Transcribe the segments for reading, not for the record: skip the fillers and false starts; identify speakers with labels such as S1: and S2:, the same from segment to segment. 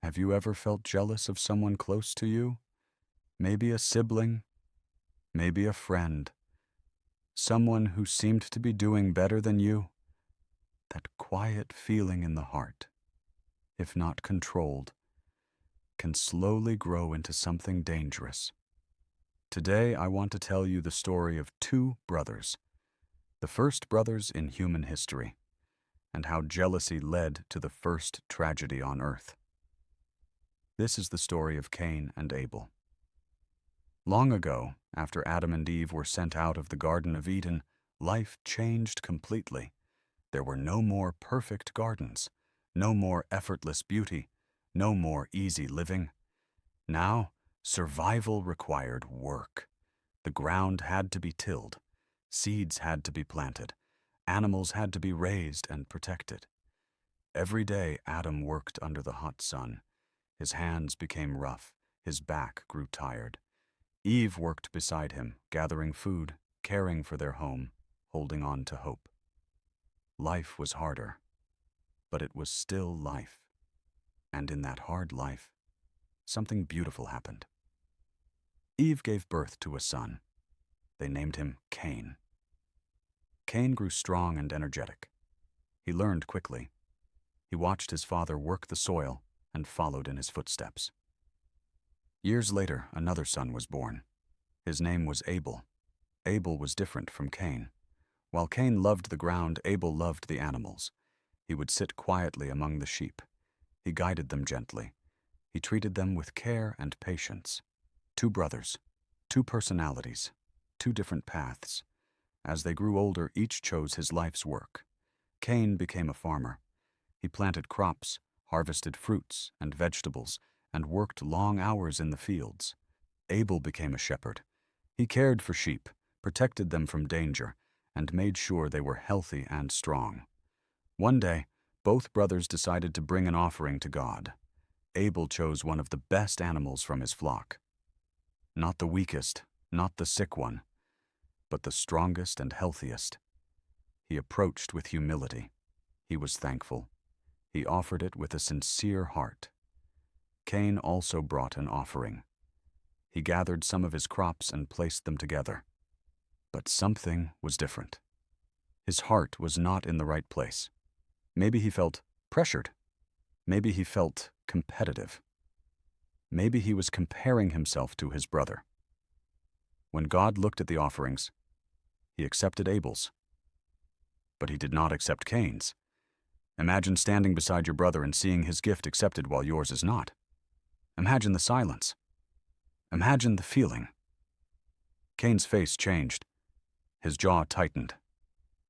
S1: Have you ever felt jealous of someone close to you? Maybe a sibling, maybe a friend, someone who seemed to be doing better than you? That quiet feeling in the heart, if not controlled, can slowly grow into something dangerous. Today, I want to tell you the story of two brothers, the first brothers in human history, and how jealousy led to the first tragedy on earth. This is the story of Cain and Abel. Long ago, after Adam and Eve were sent out of the Garden of Eden, life changed completely. There were no more perfect gardens, no more effortless beauty, no more easy living. Now, survival required work. The ground had to be tilled, seeds had to be planted, animals had to be raised and protected. Every day Adam worked under the hot sun. His hands became rough, his back grew tired. Eve worked beside him, gathering food, caring for their home, holding on to hope. Life was harder, but it was still life. And in that hard life, something beautiful happened. Eve gave birth to a son. They named him Cain. Cain grew strong and energetic. He learned quickly. He watched his father work the soil and followed in his footsteps. Years later, another son was born. His name was Abel. Abel was different from Cain. While Cain loved the ground, Abel loved the animals. He would sit quietly among the sheep. He guided them gently. He treated them with care and patience. Two brothers, two personalities, two different paths. As they grew older, each chose his life's work. Cain became a farmer. He planted crops, harvested fruits and vegetables, and worked long hours in the fields. Abel became a shepherd. He cared for sheep, protected them from danger, and made sure they were healthy and strong. One day, both brothers decided to bring an offering to God. Abel chose one of the best animals from his flock. Not the weakest, not the sick one, but the strongest and healthiest. He approached with humility. He was thankful. He offered it with a sincere heart. Cain also brought an offering. He gathered some of his crops and placed them together. But something was different. His heart was not in the right place. Maybe he felt pressured. Maybe he felt competitive. Maybe he was comparing himself to his brother. When God looked at the offerings, he accepted Abel's. But he did not accept Cain's. Imagine standing beside your brother and seeing his gift accepted while yours is not. Imagine the silence. Imagine the feeling. Cain's face changed. His jaw tightened.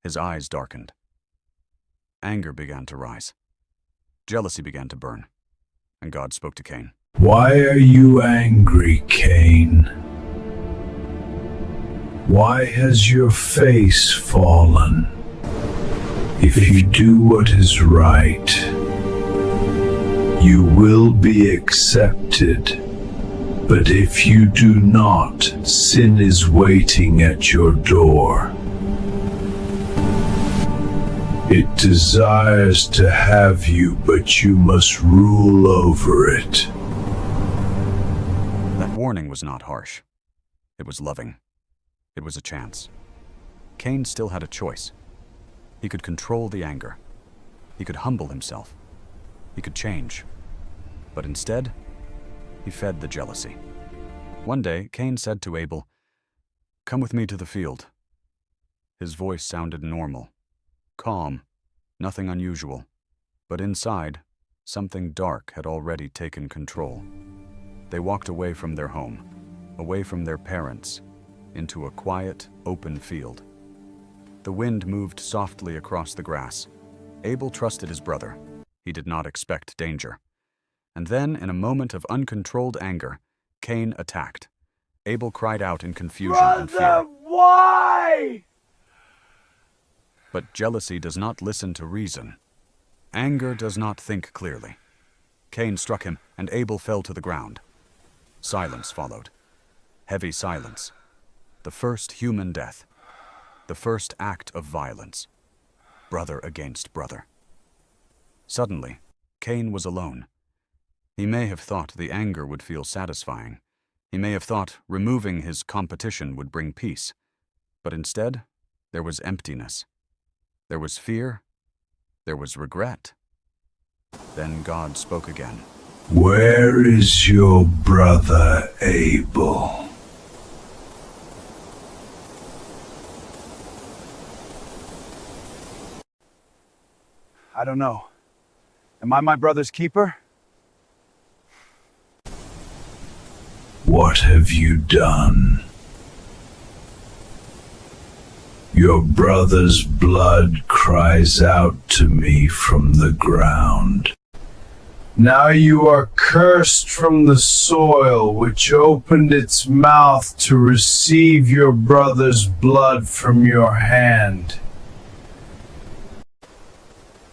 S1: His eyes darkened. Anger began to rise. Jealousy began to burn. And God spoke to Cain.
S2: Why are you angry, Cain? Why has your face fallen? If you do what is right, you will be accepted. But if you do not, sin is waiting at your door. It desires to have you, but you must rule over it.
S1: That warning was not harsh. It was loving. It was a chance. Cain still had a choice. He could control the anger. He could humble himself. He could change. But instead, he fed the jealousy. One day, Cain said to Abel, "Come with me to the field." His voice sounded normal, calm, nothing unusual. But inside, something dark had already taken control. They walked away from their home, away from their parents, into a quiet, open field. The wind moved softly across the grass. Abel trusted his brother. He did not expect danger. And then, in a moment of uncontrolled anger, Cain attacked. Abel cried out in confusion and fear.
S3: Why?
S1: But jealousy does not listen to reason. Anger does not think clearly. Cain struck him, and Abel fell to the ground. Silence followed. Heavy silence. The first human death. The first act of violence. Brother against brother. Suddenly, Cain was alone. He may have thought the anger would feel satisfying. He may have thought removing his competition would bring peace. But instead, there was emptiness. There was fear. There was regret. Then God spoke again.
S2: Where is your brother Abel?
S3: I don't know. Am I my brother's keeper?
S2: What have you done? Your brother's blood cries out to me from the ground. Now you are cursed from the soil which opened its mouth to receive your brother's blood from your hand.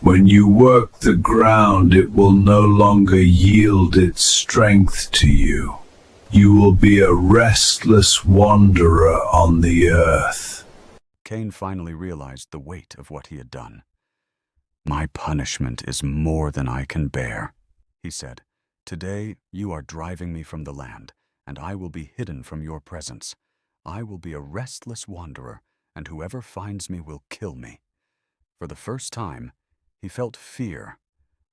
S2: When you work the ground, it will no longer yield its strength to you. You will be a restless wanderer on the earth.
S1: Cain finally realized the weight of what he had done. My punishment is more than I can bear, he said. Today you are driving me from the land, and I will be hidden from your presence. I will be a restless wanderer, and whoever finds me will kill me. For the first time, he felt fear.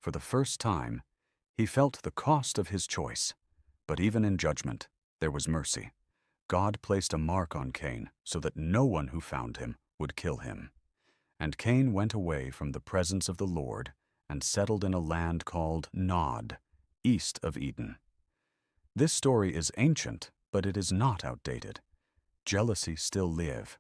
S1: For the first time, he felt the cost of his choice. But even in judgment, there was mercy. God placed a mark on Cain so that no one who found him would kill him. And Cain went away from the presence of the Lord and settled in a land called Nod, east of Eden. This story is ancient, but it is not outdated. Jealousy still lives,